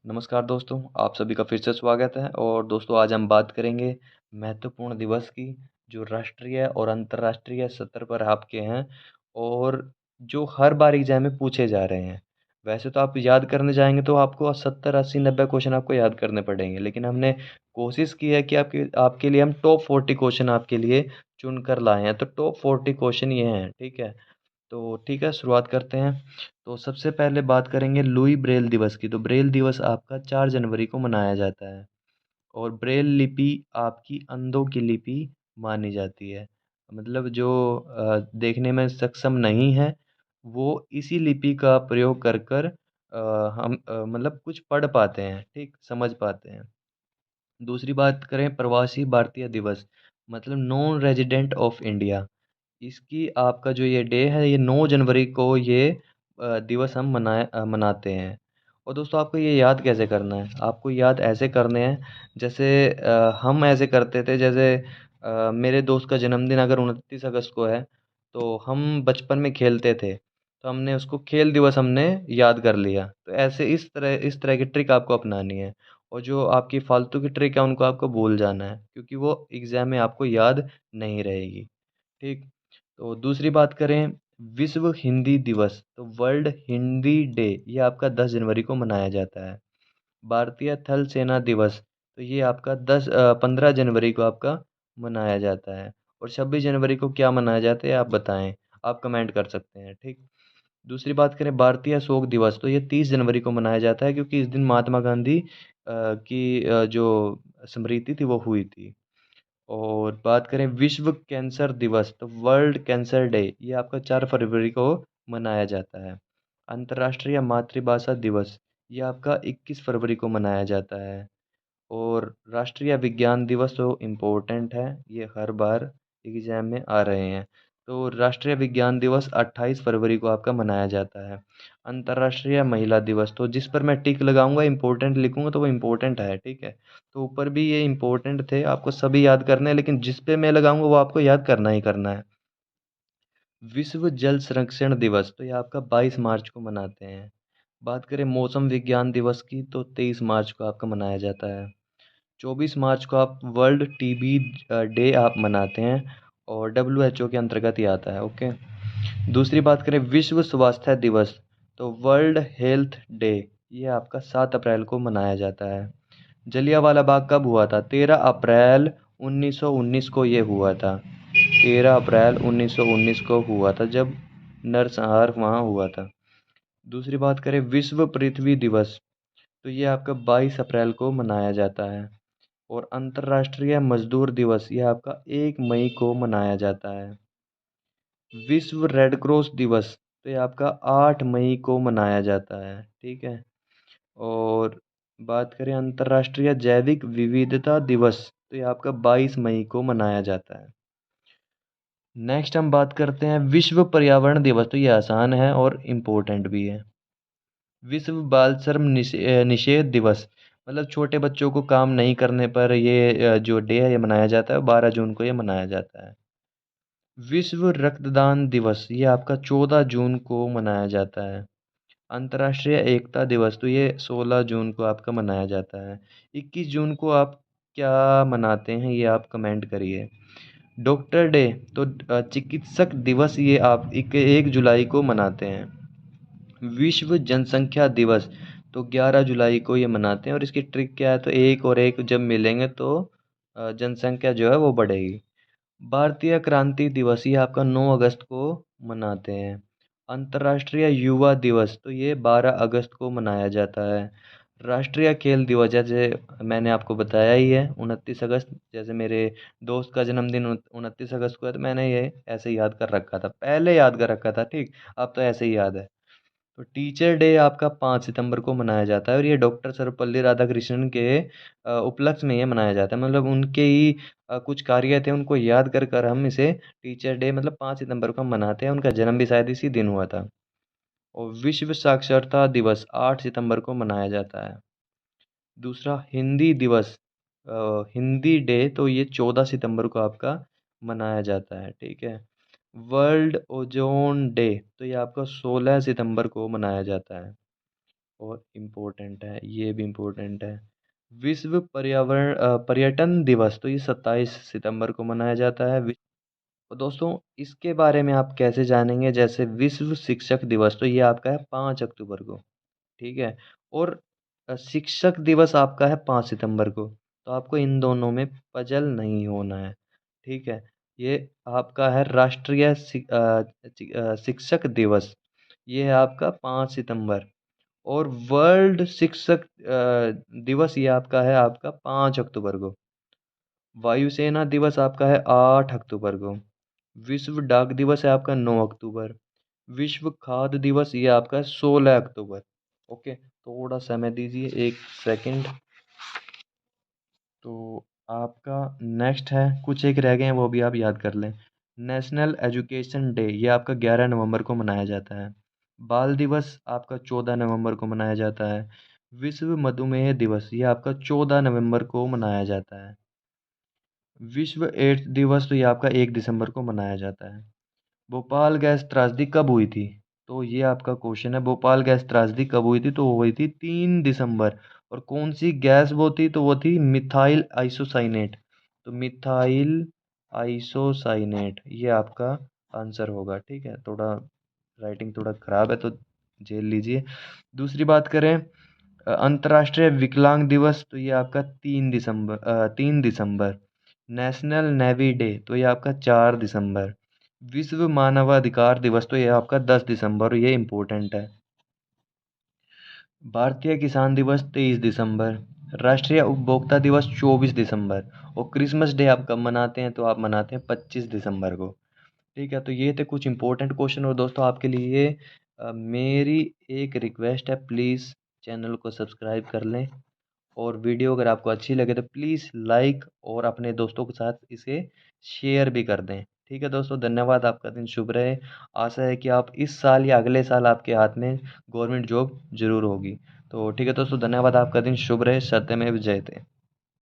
नमस्कार दोस्तों, आप सभी का फिर से स्वागत है। और दोस्तों, आज हम बात करेंगे महत्वपूर्ण दिवस की, जो राष्ट्रीय और अंतर्राष्ट्रीय स्तर पर आपके हैं और जो हर बार एग्जाम में पूछे जा रहे हैं। वैसे तो आप याद करने जाएंगे तो आपको 70 80 90 क्वेश्चन आपको याद करने पड़ेंगे, लेकिन हमने कोशिश की है कि आपके आपके लिए हम टॉप 40 क्वेश्चन आपके लिए चुन कर लाए हैं। तो टॉप 40 क्वेश्चन ये हैं, ठीक है। तो ठीक है, शुरुआत करते हैं। तो सबसे पहले बात करेंगे लुई ब्रेल दिवस की। तो ब्रेल दिवस आपका 4 जनवरी को मनाया जाता है और ब्रेल लिपि आपकी अंधों की लिपि मानी जाती है। मतलब जो देखने में सक्षम नहीं है, वो इसी लिपि का प्रयोग कर कर हम मतलब कुछ पढ़ पाते हैं, ठीक, समझ पाते हैं। दूसरी बात करें प्रवासी भारतीय दिवस, मतलब नॉन रेजिडेंट ऑफ इंडिया। इसकी आपका जो ये डे है, ये 9 जनवरी को ये दिवस हम मनाते हैं। और दोस्तों, आपको ये याद कैसे करना है? आपको याद ऐसे करने हैं जैसे हम ऐसे करते थे। जैसे मेरे दोस्त का जन्मदिन अगर 29 अगस्त को है, तो हम बचपन में खेलते थे, तो हमने उसको खेल दिवस हमने याद कर लिया। तो ऐसे इस तरह की ट्रिक आपको अपनानी है। और जो आपकी फालतू की ट्रिक है उनको आपको भूल जाना है, क्योंकि वो एग्ज़ाम में आपको याद नहीं रहेगी। ठीक। तो दूसरी बात करें विश्व हिंदी दिवस, तो वर्ल्ड हिंदी डे, ये आपका 10 जनवरी को मनाया जाता है। भारतीय थल सेना दिवस, तो ये आपका 15 जनवरी को आपका मनाया जाता है। और 26 जनवरी को क्या मनाया जाता है आप बताएं, आप कमेंट कर सकते हैं, ठीक। दूसरी बात करें भारतीय शोक दिवस, तो ये 30 जनवरी को मनाया जाता है, क्योंकि इस दिन महात्मा गांधी की जो स्मृति थी वो हुई थी। और बात करें विश्व कैंसर दिवस, तो वर्ल्ड कैंसर डे, ये आपका 4 फरवरी को मनाया जाता है। अंतर्राष्ट्रीय मातृभाषा दिवस, ये आपका 21 फरवरी को मनाया जाता है। और राष्ट्रीय विज्ञान दिवस तो इम्पोर्टेंट है, ये हर बार एग्जाम में आ रहे हैं। तो राष्ट्रीय विज्ञान दिवस 28 फरवरी को आपका मनाया जाता है। अंतर्राष्ट्रीय महिला दिवस, तो जिस पर मैं टिक लगाऊंगा इम्पोर्टेंट लिखूंगा तो वो इम्पोर्टेंट है, ठीक है। तो ऊपर भी ये इम्पोर्टेंट थे, आपको सभी याद करने हैं, लेकिन जिस पे मैं लगाऊंगा वो आपको याद करना ही करना है। विश्व जल संरक्षण दिवस, तो ये आपका 22 मार्च को मनाते हैं। बात करें मौसम विज्ञान दिवस की, तो 23 मार्च को आपका मनाया जाता है। 24 मार्च को आप वर्ल्ड टीबी डे आप मनाते हैं, और WHO के अंतर्गत ही आता है, ओके। दूसरी बात करें विश्व स्वास्थ्य दिवस, तो वर्ल्ड हेल्थ डे, ये आपका 7 अप्रैल को मनाया जाता है। जलियांवाला बाग कब हुआ था? 13 अप्रैल 1919 को ये हुआ था। 13 अप्रैल 1919 को हुआ था, जब नरसंहार वहाँ हुआ था। दूसरी बात करें विश्व पृथ्वी दिवस, तो ये आपका 22 अप्रैल को मनाया जाता है। और अंतर्राष्ट्रीय मजदूर दिवस, यह आपका 1 मई को मनाया जाता है। विश्व रेड क्रॉस दिवस, तो ये आपका 8 मई को मनाया जाता है, ठीक है। और बात करें अंतर्राष्ट्रीय जैविक विविधता दिवस, तो ये आपका 22 मई को मनाया जाता है। नेक्स्ट हम बात करते हैं विश्व पर्यावरण दिवस, तो ये आसान है और इम्पोर्टेंट भी है। विश्व बाल श्रम निषेध दिवस, मतलब छोटे बच्चों को काम नहीं करने पर ये जो डे है ये मनाया जाता है, 12 जून को ये मनाया जाता है। विश्व रक्तदान दिवस, ये आपका 14 जून को मनाया जाता है। अंतर्राष्ट्रीय एकता दिवस, तो ये 16 जून को आपका मनाया जाता है। 21 जून को आप क्या मनाते हैं ये आप कमेंट करिए। डॉक्टर डे, तो चिकित्सक दिवस, ये आप 1 जुलाई को मनाते हैं। विश्व जनसंख्या दिवस, तो 11 जुलाई को ये मनाते हैं। और इसकी ट्रिक क्या है? तो एक और एक जब मिलेंगे तो जनसंख्या जो है वो बढ़ेगी। भारतीय क्रांति दिवस, ये आपका 9 अगस्त को मनाते हैं। अंतर्राष्ट्रीय युवा दिवस, तो ये 12 अगस्त को मनाया जाता है। राष्ट्रीय खेल दिवस, जैसे मैंने आपको बताया ही है, 29 अगस्त। जैसे मेरे दोस्त का जन्मदिन 29 अगस्त को है, तो मैंने ये ऐसे याद कर रखा था, पहले याद कर रखा था, ठीक। अब तो ऐसे ही याद है। तो टीचर डे आपका 5 सितंबर को मनाया जाता है, और ये डॉक्टर सर्वपल्ली राधाकृष्णन के उपलक्ष्य में ये मनाया जाता है। मतलब उनके ही कुछ कार्य थे, उनको याद कर कर हम इसे टीचर डे, मतलब 5 सितंबर को हम मनाते हैं। उनका जन्म भी शायद इसी दिन हुआ था। और विश्व साक्षरता दिवस 8 सितंबर को मनाया जाता है। दूसरा हिंदी दिवस, हिंदी डे, तो ये 14 सितंबर को आपका मनाया जाता है, ठीक है। वर्ल्ड ओजोन डे, तो ये आपका 16 सितंबर को मनाया जाता है। और इम्पोर्टेंट है, ये भी इम्पोर्टेंट है। विश्व पर्यटन दिवस तो ये 27 सितंबर को मनाया जाता है। और दोस्तों इसके बारे में आप कैसे जानेंगे, जैसे विश्व शिक्षक दिवस तो ये आपका है 5 अक्टूबर को, ठीक है। और शिक्षक दिवस आपका है 5 सितंबर को, तो आपको इन दोनों में पजल नहीं होना है, ठीक है। ये आपका है राष्ट्रीय शिक्षक दिवस, ये है आपका 5 सितंबर। और वर्ल्ड शिक्षक दिवस ये आपका है आपका 5 अक्टूबर को। वायुसेना दिवस आपका है 8 अक्टूबर को। विश्व डाक दिवस है आपका 9 अक्टूबर। विश्व खाद्य दिवस ये आपका है 16 अक्टूबर। ओके, थोड़ा समय दीजिए, 1 सेकंड। तो आपका नेक्स्ट है, कुछ एक रह गए हैं वो भी आप याद कर लें। नेशनल एजुकेशन डे ये आपका 11 नवंबर को मनाया जाता है। बाल दिवस आपका 14 नवंबर को मनाया जाता है। विश्व मधुमेह दिवस ये आपका 14 नवंबर को मनाया जाता है। विश्व एड्स दिवस तो ये आपका 1 दिसंबर को मनाया जाता है। भोपाल गैस त्रासदी कब हुई थी? तो ये आपका क्वेश्चन है, भोपाल गैस त्रासदी कब हुई थी? तो वो हुई थी 3 दिसंबर। और कौन सी गैस वो थी? तो वो थी मिथाइल आइसोसाइनेट। तो मिथाइल आइसोसाइनेट ये आपका आंसर होगा, ठीक है। थोड़ा राइटिंग थोड़ा खराब है तो झेल लीजिए। दूसरी बात करें, अंतर्राष्ट्रीय विकलांग दिवस तो ये आपका 3 दिसंबर। नेशनल नेवी डे तो ये आपका 4 दिसंबर। विश्व मानवाधिकार दिवस तो ये आपका 10 दिसंबर, ये इम्पोर्टेंट है। भारतीय किसान दिवस 23 दिसंबर। राष्ट्रीय उपभोक्ता दिवस 24 दिसंबर। और क्रिसमस डे आप कब मनाते हैं? तो आप मनाते हैं 25 दिसंबर को, ठीक है। तो ये थे कुछ इंपॉर्टेंट क्वेश्चन। और दोस्तों आपके लिए मेरी एक रिक्वेस्ट है, प्लीज़ चैनल को सब्सक्राइब कर लें। और वीडियो अगर आपको अच्छी लगे तो प्लीज़ लाइक और अपने दोस्तों के साथ इसे शेयर भी कर दें, ठीक है दोस्तों। धन्यवाद, आपका दिन शुभ रहे। आशा है कि आप इस साल या अगले साल आपके हाथ में गवर्नमेंट जॉब ज़रूर होगी। तो ठीक है दोस्तों, धन्यवाद, आपका दिन शुभ रहे। सत्यमेव जयते।